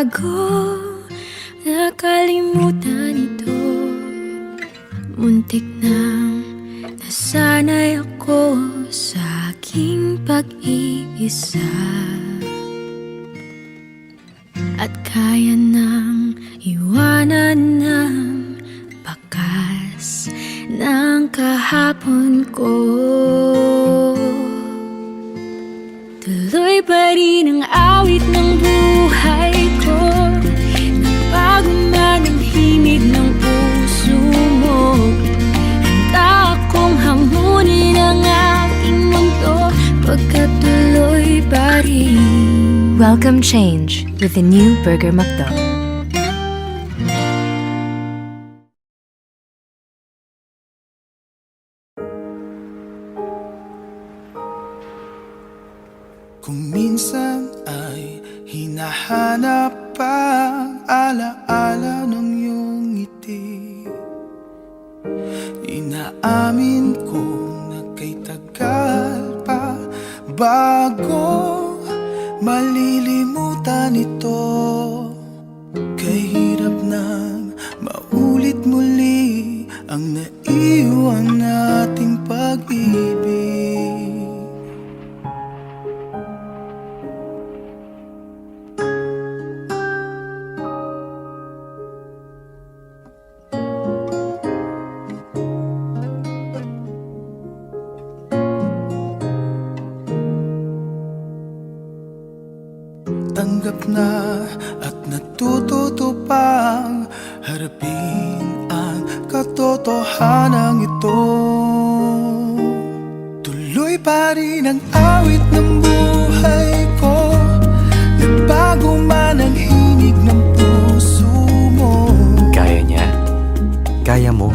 bago nakalimutan ito. Muntik nang nasanay ako sa aking pag-iisa, at kaya nang iwanan ng bakas ng kahapon ko. Tuloy pa rin ang awit ng buhay ko, nagbago man ang himig ng puso mo. Handa akong hangunin ang aking mundo, pagkatuloy pa rin. Welcome change with the new Burger McDo. Kung minsan ay hinahanap ang alaala ng iyong ngiti, inaamin kong nagkay tagal pa bago malilimutan ito. Kay hirap nang maulit muli ang naiwan nating pag-ibig. Tanggap na at natututo pang harapin ang katotohanan ito. Tuloy pa rin ang awit ng buhay ko, nagbago man ang himig ng puso mo. Kaya niya, kaya mo.